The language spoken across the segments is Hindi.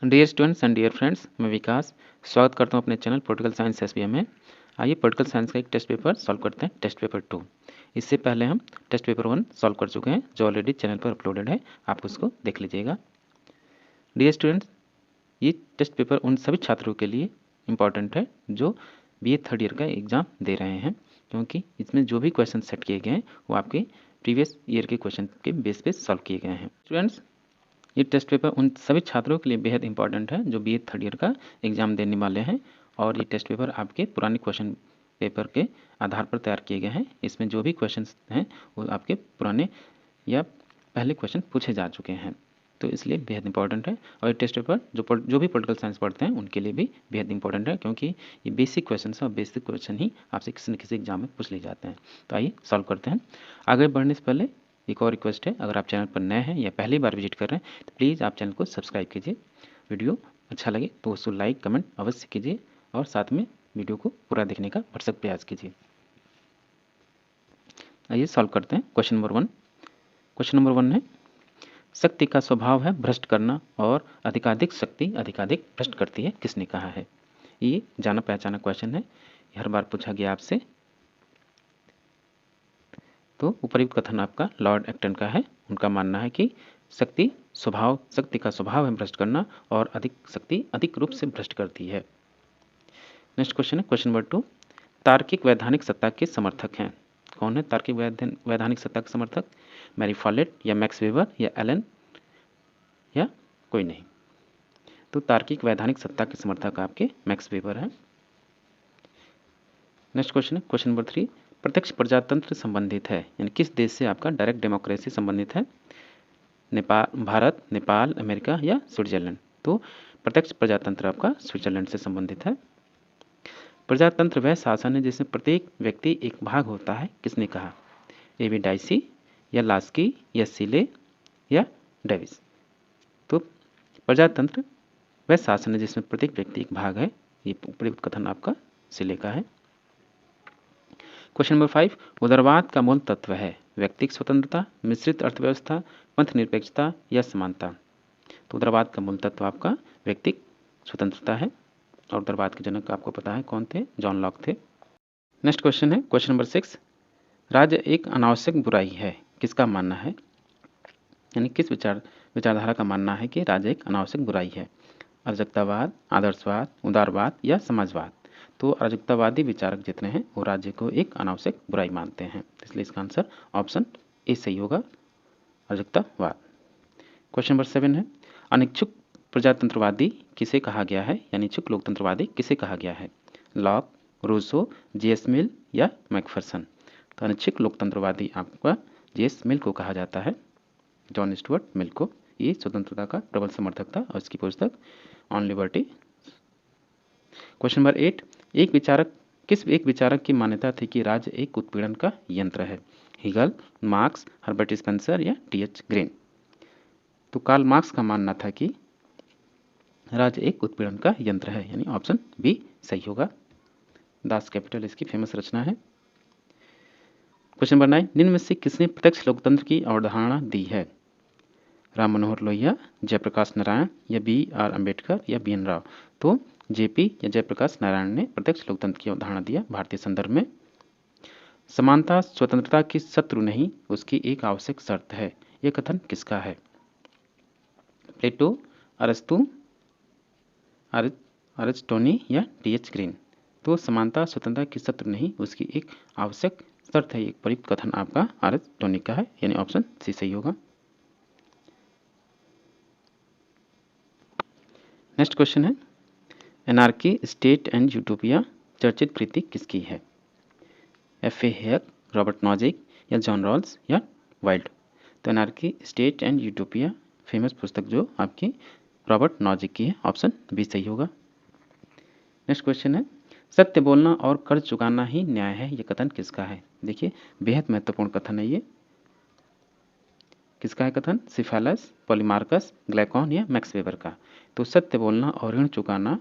Dear students and dear friends, मैं विकास स्वागत करता हूं अपने चैनल पॉलिटिकल साइंस एसबीएम में। आइए पॉलिटिकल साइंस का एक टेस्ट पेपर सॉल्व करते हैं, टेस्ट पेपर 2। इससे पहले हम टेस्ट पेपर 1 सॉल्व कर चुके हैं, जो ऑलरेडी चैनल पर अपलोडेड है, आप उसको देख लीजिएगा। डियर स्टूडेंट्स, ये टेस्ट पेपर उन सभी छात्रों के लिए इम्पॉर्टेंट है जो बीए थर्ड ईयर का एग्ज़ाम दे रहे हैं, क्योंकि इसमें जो भी क्वेश्चन सेट किए गए हैं वो आपके प्रीवियस ईयर के क्वेश्चन के बेस पे सॉल्व किए गए हैं। स्टूडेंट्स, ये टेस्ट पेपर उन सभी छात्रों के लिए बेहद इंपॉर्टेंट है जो बीए थर्ड ईयर का एग्ज़ाम देने वाले हैं, और ये टेस्ट पेपर आपके पुराने क्वेश्चन पेपर के आधार पर तैयार किए गए हैं। इसमें जो भी क्वेश्चंस हैं वो आपके पुराने या पहले क्वेश्चन पूछे जा चुके हैं, तो इसलिए बेहद इंपॉर्टेंट है। और ये टेस्ट पेपर जो भी पॉलिटिकल साइंस पढ़ते हैं उनके लिए भी बेहद इंपॉर्टेंट है, क्योंकि ये बेसिक क्वेश्चन और बेसिक क्वेश्चन ही आपसे किसी न किसी एग्जाम में पूछ लिए जाते हैं। तो आइए सॉल्व करते हैं। आगे बढ़ने से पहले एक और रिक्वेस्ट है, अगर आप चैनल पर नए हैं या पहली बार विजिट कर रहे हैं तो प्लीज़ आप चैनल को सब्सक्राइब कीजिए। वीडियो अच्छा लगे तो उसको लाइक कमेंट अवश्य कीजिए, और साथ में वीडियो को पूरा देखने का भरसक प्रयास कीजिए। आइए सॉल्व करते हैं। Question number 1। क्वेश्चन नंबर 1 है, शक्ति का स्वभाव है भ्रष्ट करना और अधिकाधिक शक्ति अधिकाधिक भ्रष्ट करती है, किसने कहा है? ये जाना पहचाना क्वेश्चन है, हर बार पूछा गया आपसे। तो उपयुक्त कथन आपका लॉर्ड एक्टन का है। उनका मानना है कि शक्ति का स्वभाव है भ्रष्ट करना, और अधिक शक्ति अधिक रूप से भ्रष्ट करती है। नेक्स्ट क्वेश्चन है क्वेश्चन नंबर 2। तार्किक वैधानिक सत्ता के समर्थक हैं। कौन है तार्किक वैधानिक सत्ता के समर्थक? मैरी फॉलेट या मैक्स वेबर या एलन या कोई नहीं? तो तार्किक वैधानिक सत्ता के समर्थक आपके मैक्स वेबर हैं। नेक्स्ट क्वेश्चन है क्वेश्चन नंबर 3। प्रत्यक्ष प्रजातंत्र संबंधित है, यानी किस देश से आपका डायरेक्ट डेमोक्रेसी संबंधित है? भारत, नेपाल, अमेरिका या स्विट्जरलैंड? तो प्रत्यक्ष प्रजातंत्र आपका स्विट्जरलैंड से संबंधित है। प्रजातंत्र वह शासन है जिसमें प्रत्येक व्यक्ति एक भाग होता है, किसने कहा? एवी डाइसी या लास्की या सिले या डेविस? तो प्रजातंत्र वह शासन है जिसमें प्रत्येक व्यक्ति एक भाग है, ये उपयुक्त कथन आपका सिले का है। Question number 5। उदारवाद का मूल तत्व है व्यक्तिगत स्वतंत्रता, मिश्रित अर्थव्यवस्था, पंथ निरपेक्षता या समानता? तो उदारवाद का मूल तत्व आपका व्यक्तिगत स्वतंत्रता है, और उदारवाद के जनक आपको पता है कौन थे? जॉन लॉक थे। नेक्स्ट क्वेश्चन है क्वेश्चन नंबर 6। राज्य एक अनावश्यक बुराई है, किसका मानना है? यानी किस विचारधारा का मानना है कि राज्य एक अनावश्यक बुराई है? अराजकतावाद, आदर्शवाद, उदारवाद या समाजवाद? तो अराजकतावादी विचारक जितने हैं वो राज्य को एक अनावश्यक बुराई मानते हैं, इसलिए इसका आंसर ऑप्शन ए सही होगा, अराजकतावाद। क्वेश्चन नंबर 7 है, अनिच्छुक प्रजातंत्रवादी किसे कहा गया है, यानी इच्छुक लोकतंत्रवादी किसे कहा गया है? लॉक, रूसो, जेएस मिल या मैकफरसन? तो अनिच्छुक लोकतंत्रवादी आपका जेएस मिल को कहा जाता है, जॉन स्टुअर्ट मिल को। ये स्वतंत्रता का प्रबल समर्थक था, और इसकी पुस्तक ऑन लिबर्टी। Question number 8। किस एक विचारक की मान्यता थी कि राज्य एक उत्पीड़न का यंत्र है? हिगल, मार्क्स, हर्बर्ट स्पेंसर या टीएच ग्रीन? तो कार्ल मार्क्स का मानना था कि राज्य एक उत्पीड़न का यंत्र है, यानी ऑप्शन बी सही होगा। दास कैपिटल इसकी फेमस रचना है। Question number 9। निम्न में से किसने प्रत्यक्ष लोकतंत्र की अवधारणा दी है? राम मनोहर लोहिया, जयप्रकाश नारायण या बी.आर. अम्बेडकर या बी.एन. राव? तो जेपी या जयप्रकाश नारायण ने प्रत्यक्ष लोकतंत्र की अवधारणा दिया भारतीय संदर्भ में। समानता स्वतंत्रता की शत्रु नहीं, उसकी एक आवश्यक शर्त है, यह कथन किसका है? प्लेटो, अरस्तु, अरिस्टोनी या टीएच ग्रीन? तो समानता स्वतंत्रता की शत्रु नहीं, उसकी एक आवश्यक शर्त है, एक प्रयुक्त कथन आपका अरिस्टोनी का है, यानी ऑप्शन सी सही होगा। नेक्स्ट क्वेश्चन है, एनार्की, स्टेट एंड यूटोपिया चर्चित कृति किसकी है? F A Hayek, Robert Nozick या जॉन रॉल्स या वाइल्ड? तो anarchy, state and utopia famous पुस्तक जो आपकी रॉबर्ट नॉजिक की है, ऑप्शन बी सही होगा। नेक्स्ट क्वेश्चन है, सत्य बोलना और कर्ज चुकाना ही न्याय है, यह कथन किसका है? देखिए बेहद महत्वपूर्ण कथन है ये। किसका है कथन? सिफालस, पॉलीमार्कस, ग्लाइकॉन या मैक्स वेबर का? तो सत्य बोलना और ऋण चुकाना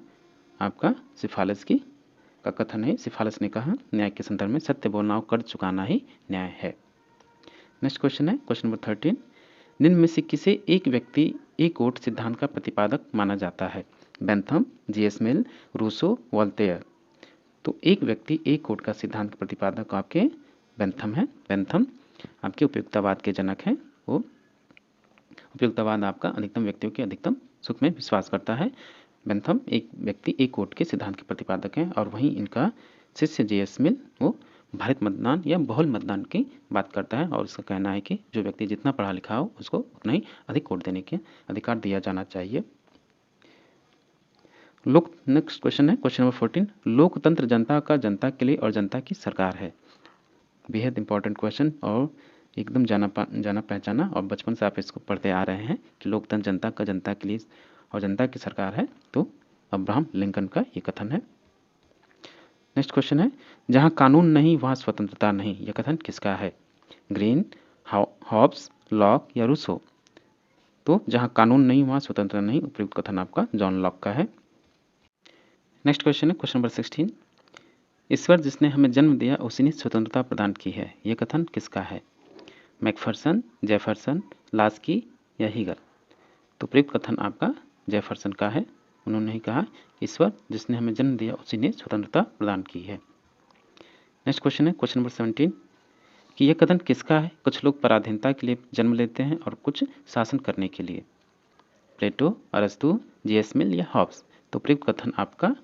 आपका सिफालस का कथन है। सिफालस ने कहा न्याय के संदर्भ में सत्य बोलना और कर्ज चुकाना ही न्याय है। नेक्स्ट क्वेश्चन है क्वेश्चन नंबर 13। निम्न में से किसे एक व्यक्ति एक वोट सिद्धांत का प्रतिपादक माना जाता है? बेंथम, जीएस मिल, रूसो, वोल्टेयर। तो एक व्यक्ति एक वोट का सिद्धांत का प्रतिपादक आपके बेंथम है। बेंथम आपके उपयुक्तवाद के जनक हैं। वो उपयुक्तवाद आपका अधिकतम व्यक्तियों के अधिकतम सुख में विश्वास करता है। बेंथम एक व्यक्ति एक वोट के सिद्धांत के प्रतिपादक हैं। और वहीं इनका शिष्य जीएस मिल वो भारित मतदान या बहुल मतदान की बात करता है और उसका कहना है कि जो व्यक्ति जितना पढ़ा लिखा हो उसको उतना ही अधिक वोट देने के अधिकार दिया जाना चाहिए। नेक्स्ट क्वेश्चन है क्वेश्चन नंबर 14। लोकतंत्र जनता का जनता के लिए और जनता की सरकार है। बेहद इंपॉर्टेंट क्वेश्चन और एकदम जाना पहचाना, और बचपन से आप इसको पढ़ते आ रहे हैं कि लोकतंत्र जनता का जनता के लिए और जनता की सरकार है। तो अब्राहम लिंकन का ये कथन है। नेक्स्ट क्वेश्चन है जहां कानून नहीं वहां स्वतंत्रता नहीं, यह कथन किसका है? ग्रीन, हॉब्स, लॉक या रूसो। तो जहां कानून नहीं वहां स्वतंत्रता नहीं, उपयुक्त कथन आपका जॉन लॉक का है। नेक्स्ट क्वेश्चन है क्वेश्चन नंबर 16। ईश्वर जिसने हमें जन्म दिया उसी ने स्वतंत्रता प्रदान की है, यह कथन किसका है? मैकफरसन, जेफरसन, लास्की या हीगल। तो प्रयुक्त कथन आपका जेफरसन का है। उन्होंने ही कहा ईश्वर जिसने हमें जन्म दिया उसी ने स्वतंत्रता प्रदान की है। नेक्स्ट क्वेश्चन है क्वेश्चन नंबर 17 कि यह कथन किसका है? कुछ लोग पराधीनता के लिए जन्म लेते हैं और कुछ शासन करने के लिए। प्लेटो, अरस्तु, जीएस मिल या हॉब्स। तो प्रयुक्त कथन आपका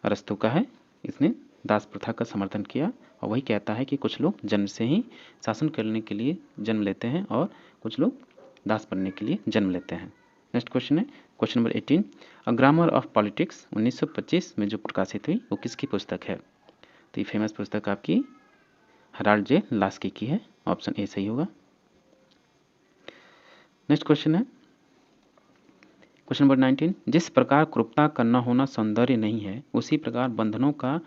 अरस्तु का है। इसने दास प्रथा का समर्थन किया और वही कहता है कि कुछ लोग जन्म से ही शासन करने के लिए जन्म लेते हैं और कुछ लोग दास बनने के लिए जन्म लेते हैं। नेक्स्ट क्वेश्चन है question number 18। A grammar of politics 1925 में जो प्रकाशित हुई वो किसकी पुस्तक है? तो ये फेमस पुस्तक आपकी हराल्ड जे लास्की की है। ऑप्शन ए सही होगा। नेक्स्ट क्वेश्चन है क्वेश्चन नंबर 19। जिस प्रकार क्रूरता का न होना सौंदर्य नहीं है उसी प्रकार बंधनों का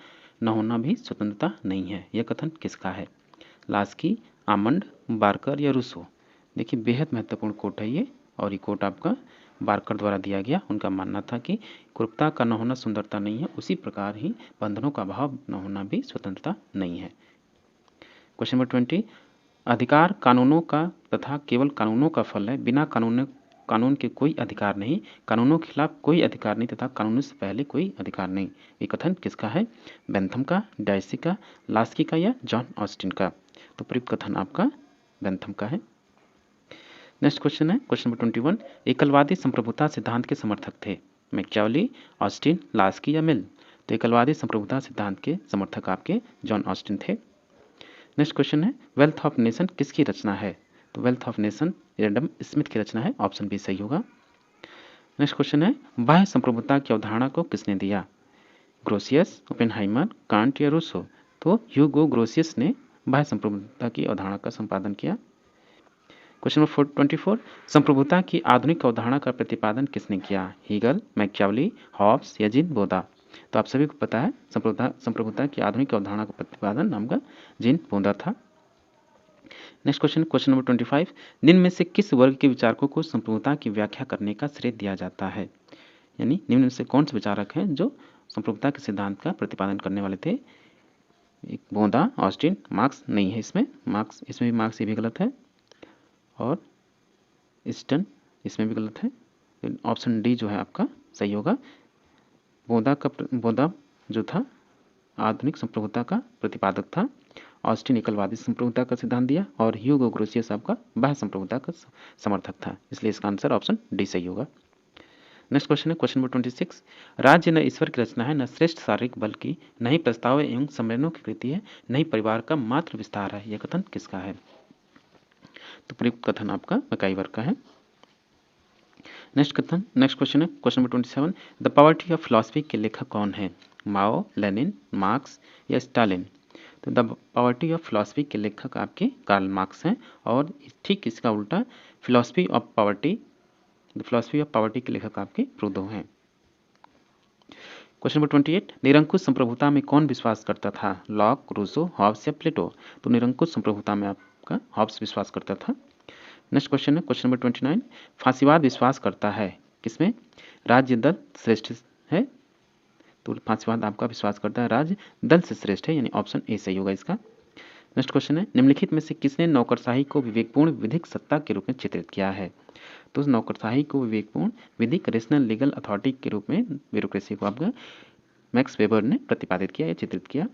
न होना भी स्वतंत्रता नहीं है, यह कथन किसका है? लास्की, आमंड, बार्कर या रूसो। देखिए बेहद महत्वपूर्ण कोट है ये, और ये कोट आपका बार्कर द्वारा दिया गया। उनका मानना था कि क्रूरता का न होना सुंदरता नहीं है, उसी प्रकार ही बंधनों का अभाव न होना भी स्वतंत्रता नहीं है। Question number 20। अधिकार कानूनों का तथा केवल कानूनों का फल है, बिना कानून के कोई अधिकार नहीं, कानूनों के खिलाफ कोई अधिकार नहीं तथा कानून से पहले कोई अधिकार नहीं। ये कथन किसका है? बेंथम का, डायसी का, लास्की का या जॉन ऑस्टिन का। तो प्रयुक्त कथन आपका बेंथम का है। नेक्स्ट क्वेश्चन है क्वेश्चन नंबर 21। एकलवादी संप्रभुता सिद्धांत के समर्थक थे मैकियावेली, ऑस्टिन, लास्की या मिल। तो एकलवादी संप्रभुता सिद्धांत के समर्थक आपके जॉन ऑस्टिन थे। नेक्स्ट क्वेश्चन है वेल्थ ऑफ नेशन किसकी रचना है? तो wealth of nation Adam Smith की रचना है। ऑप्शन बी सही होगा। नेक्स्ट क्वेश्चन है बाह्य संप्रभुता की अवधारणा को किसने दिया? ग्रोसियस, ओपेनहाइमर, कांट या रूसो। तो ह्यूगो ग्रोसियस ने बाह्य संप्रभुता की अवधारणा का संपादन किया। Question number 24। संप्रभुता की आधुनिक अवधारणा का प्रतिपादन किसने किया? हीगल, मैकियावेली, हॉब्स या जीन बोदा। तो आप सभी को पता है संप्रभुता की आधुनिक अवधारणा का प्रतिपादन आपका जीन बोदा था। Next question number 25। निम्न में से किस वर्ग के विचारकों को संप्रभुता की व्याख्या करने का श्रेय दिया जाता है? यानी निम्न में से कौन से विचारक हैं जो संप्रभुता के सिद्धांत का प्रतिपादन करने वाले थे? एक बोदा, ऑस्टिन, मार्क्स नहीं है इसमें भी मार्क्स ये भी गलत है, और इसमें भी गलत है। ऑप्शन डी जो है आपका सही होगा। बोदा जो था आधुनिक संप्रभुता का प्रतिपादक था, ऑस्टिन एकलवादी संप्रभुता का सिद्धांत दिया, और ह्यूगो ग्रोसियस आपका बाह्य संप्रभुता का समर्थक था। इसलिए इसका आंसर ऑप्शन डी सही होगा। नेक्स्ट क्वेश्चन है क्वेश्चन नंबर 26। राज्य न ईश्वर की रचना है, न श्रेष्ठ शारीरिक बल की, न ही प्रस्ताव एवं सम्मेलनों की कृति है, न ही परिवार का मात्र विस्तार है, यह कथन किसका है? तो प्रयुक्त कथन आपका मैकाइवर का है। नेक्स्ट क्वेश्चन है question number 27। The poverty of philosophy के लेखक कौन है? माओ, लेनिन, मार्क्स या स्टालिन। तो द पॉवर्टी ऑफ फिलॉसफी के लेखक आपके कार्ल मार्क्स हैं, और ठीक इसका उल्टा फिलॉसफी ऑफ पॉवर्टी के लेखक आपके प्रूदो हैं। Question number 28। निरंकुश संप्रभुता में कौन विश्वास करता था? लॉक, रूसो, हॉब्स या प्लेटो। तो निरंकुश संप्रभुता में आपका हॉब्स विश्वास करता था। नेक्स्ट क्वेश्चन है क्वेश्चन नंबर 29। फांसीवाद विश्वास करता है किसमें? राज्य दल श्रेष्ठ है। तो फांसीवाद आपका विश्वास करता है राज्य दल से श्रेष्ठ है, यानी ऑप्शन ए सही होगा इसका। नेक्स्ट क्वेश्चन है, निम्नलिखित में से किसने नौकरशाही को विवेकपूर्ण विधिक सत्ता के रूप में चित्रित किया है? तो उस नौकरशाही को विवेकपूर्ण विधिक रेशनल लीगल अथॉरिटी के रूप में ब्यूरोक्रेसी को आपका मैक्स वेबर ने प्रतिपादित किया या चित्रित किया।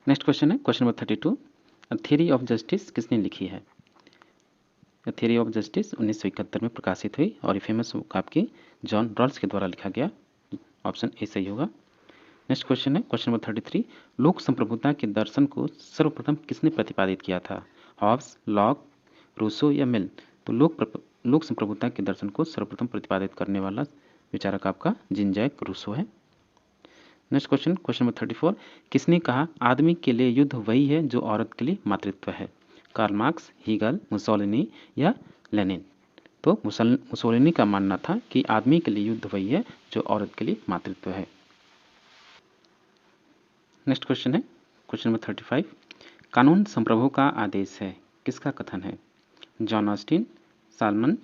नेक्स्ट क्वेश्चन है question number 32, theory of justice किसने लिखी है? थ्योरी ऑफ जस्टिस 1971 में प्रकाशित हुई और ये फेमस बुक आपकी जॉन रॉल्स के द्वारा लिखा गया। ऑप्शन ए सही होगा। नेक्स्ट क्वेश्चन है क्वेश्चन नंबर 33, लोक संप्रभुता के दर्शन को सर्वप्रथम किसने प्रतिपादित किया था? हॉब्स, लॉक, रूसो या मिल? तो लोक संप्रभुता के दर्शन को सर्वप्रथम प्रतिपादित करने वाला विचारक आपका जीन जैक रूसो है। नेक्स्ट क्वेश्चन क्वेश्चन नंबर 34, किसने कहा आदमी के लिए युद्ध वही है जो औरत के लिए मातृत्व है? कार्ल मार्क्स, हीगल, मुसोलिनी या लेनिन? तो मुसोलिनी का मानना था कि आदमी के लिए युद्ध वही है जो औरत के लिए मातृत्व है। नेक्स्ट क्वेश्चन है क्वेश्चन नंबर 35, कानून संप्रभु का आदेश है किसका कथन है? जॉन ऑस्टिन, सालमन,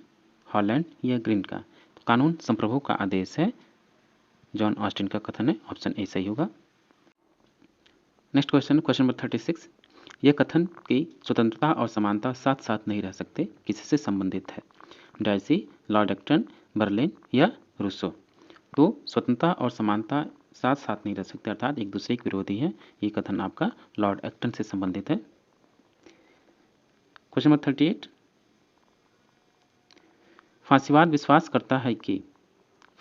हॉलैंड या ग्रीन का? तो कानून संप्रभु का आदेश है जॉन ऑस्टिन का कथन है। ऑप्शन ए सही होगा। नेक्स्ट क्वेश्चन क्वेश्चन नंबर 36, यह कथन कि स्वतंत्रता और समानता साथ साथ नहीं रह सकते किससे संबंधित है? डायसी, लॉर्ड एक्टन, बर्लिन या रूसो? तो स्वतंत्रता और समानता साथ साथ नहीं रह सकते अर्थात एक दूसरे के विरोधी हैं, ये कथन आपका लॉर्ड एक्टन से संबंधित है। क्वेश्चन नंबर 38, फांसीवाद विश्वास करता है कि,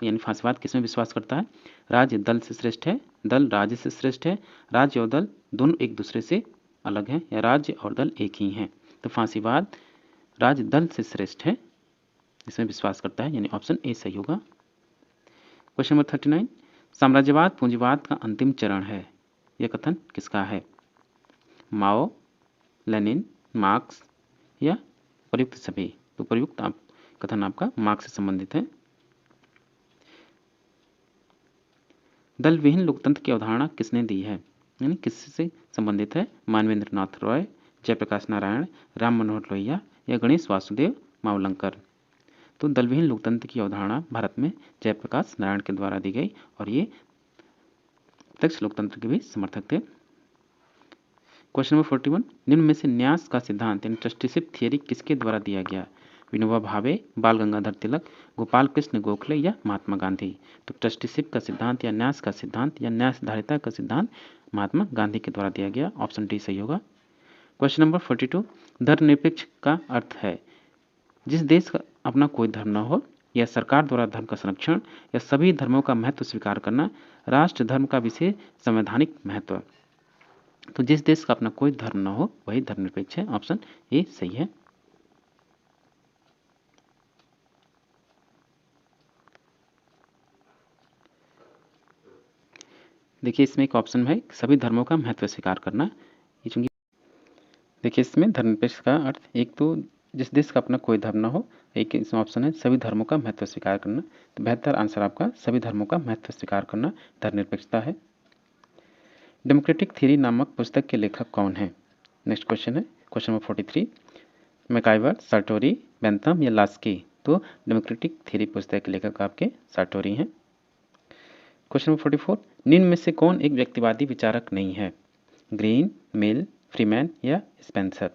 यानी फांसीवाद किसमें विश्वास करता है? राज्य दल से श्रेष्ठ है, दल राज्य से श्रेष्ठ है, राज्य और दल दोनों एक दूसरे से अलग हैं या राज्य और दल एक ही हैं? तो फांसीवाद राज्य दल से श्रेष्ठ है, इसमें विश्वास करता है, यानी ऑप्शन ए सही होगा। क्वेश्चन नंबर 39, साम्राज्यवाद पूंजीवाद का अंतिम चरण है, यह कथन किसका है? माओ, लेनिन, मार्क्स या प्रयुक्त सभी? तो प्रयुक्त कथन आपका मार्क्स से संबंधित है। दल विहीन लोकतंत्र की अवधारणा किसने दी है, यानी किससे संबंधित है? मानवेंद्र नाथ रॉय, जयप्रकाश नारायण, राम मनोहर लोहिया या गणेश वासुदेव मावलंकर? तो दलविहीन लोकतंत्र की अवधारणा भारत में जयप्रकाश नारायण के द्वारा दी गई और ये प्रत्यक्ष लोकतंत्र के भी समर्थक थे। क्वेश्चन नंबर 41, निम्न में से न्यास का सिद्धांत यानी ट्रस्टीशिप थियरी किसके द्वारा दिया गया? विनोबा भावे, बाल गंगाधर तिलक, गोपाल कृष्ण गोखले या महात्मा गांधी? तो ट्रस्टीशिप का सिद्धांत या न्यास का सिद्धांत या न्यासधारिता का सिद्धांत महात्मा गांधी के द्वारा दिया गया। ऑप्शन डी सही होगा। क्वेश्चन नंबर 42, धर्मनिरपेक्ष का अर्थ है जिस देश का अपना कोई धर्म न हो या सरकार द्वारा धर्म का संरक्षण या सभी धर्मों का महत्व स्वीकार करना, राष्ट्र धर्म का विशेष संवैधानिक महत्व। तो जिस देश का अपना कोई धर्म न हो वही धर्मनिरपेक्ष है। ऑप्शन ए सही है। देखिए इसमें एक ऑप्शन है सभी धर्मों का महत्व स्वीकार करना, ये चूंकि देखिए इसमें धर्मनिरपेक्ष का अर्थ एक तो जिस देश का अपना कोई धर्म न हो, एक इसमें ऑप्शन है सभी धर्मों का महत्व स्वीकार करना। तो बेहतर आंसर आपका सभी धर्मों का महत्व स्वीकार करना धर्मनिरपेक्षता है। डेमोक्रेटिक थ्योरी नामक पुस्तक के लेखक कौन है? नेक्स्ट क्वेश्चन है क्वेश्चन नंबर 43, मैकाइवर, सार्टोरी, बेंथम या लास्की? तो डेमोक्रेटिक थ्योरी पुस्तक के लेखक आपके सार्टोरी हैं। क्वेश्चन नंबर 44, निम्न में से कौन एक व्यक्तिवादी विचारक नहीं है? ग्रीन, मिल, फ्रीमैन या स्पेंसर?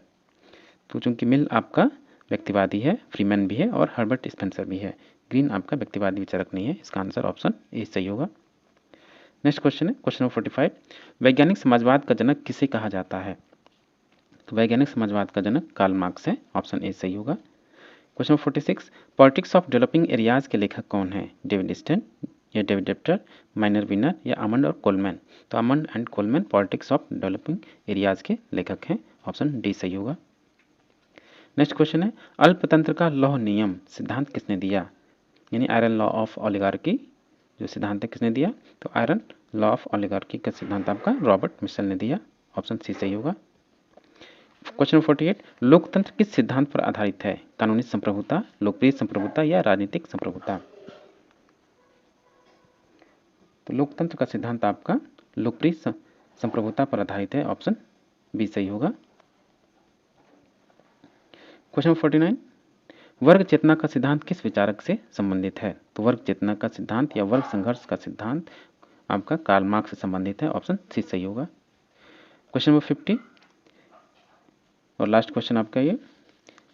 तो चूंकि मिल आपका व्यक्तिवादी है, फ्रीमैन भी है और हर्बर्ट स्पेंसर भी है। ग्रीन आपका व्यक्तिवादी विचारक नहीं है, इसका आंसर ऑप्शन ए सही होगा। नेक्स्ट क्वेश्चन है क्वेश्चन नंबर 45, वैज्ञानिक समाजवाद का जनक किसे कहा जाता है? तो वैज्ञानिक समाजवाद का जनक कार्ल मार्क्स है। ऑप्शन ए सही होगा। Question number 46, politics of developing areas के लेखक कौन है? डेविड स्टेन या डेविड डेप्टर, माइनर विनर या आमंड और कोलमैन? तो almond and Colman politics of developing areas के लेखक हैं। ऑप्शन डी सही होगा। नेक्स्ट क्वेश्चन है, अल्पतंत्र का लौह नियम सिद्धांत किसने दिया? यानी आयरन लॉ ऑफ ओलिगार्की जो सिद्धांत है किसने दिया? तो आयरन लॉ ऑफ ओलिगार्की का सिद्धांत आपका रॉबर्ट मिशेल ने दिया। ऑप्शन सी सही होगा। क्वेश्चन 48, लोकतंत्र किस सिद्धांत पर आधारित है? कानूनी संप्रभुता, लोकप्रिय संप्रभुता या राजनीतिक संप्रभुता? तो लोकतंत्र का सिद्धांत आपका लोकप्रिय संप्रभुता पर आधारित है। ऑप्शन बी सही होगा। क्वेश्चन 49, वर्ग चेतना का सिद्धांत किस विचारक से संबंधित है? तो वर्ग चेतना का सिद्धांत या वर्ग संघर्ष का सिद्धांत आपका कार्ल मार्क्स से संबंधित है। ऑप्शन सी सही होगा। क्वेश्चन नंबर 50, और लास्ट क्वेश्चन आपका ये,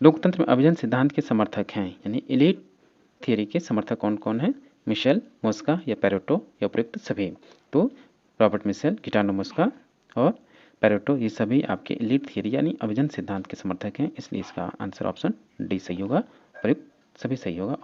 लोकतंत्र में अभिजन सिद्धांत के समर्थक हैं, यानी एलीट थियरी के समर्थक कौन कौन है? मिशेल, मोस्का या पेरेटो या उपयुक्त सभी? तो रॉबर्ट मिशेल, गिटार्डो मोस्का और पेरेटो, ये सभी आपके एलीट थियरी यानी अभिजन सिद्धांत के समर्थक हैं, इसलिए इसका आंसर ऑप्शन डी सही होगा, प्रयुक्त सभी सही होगा।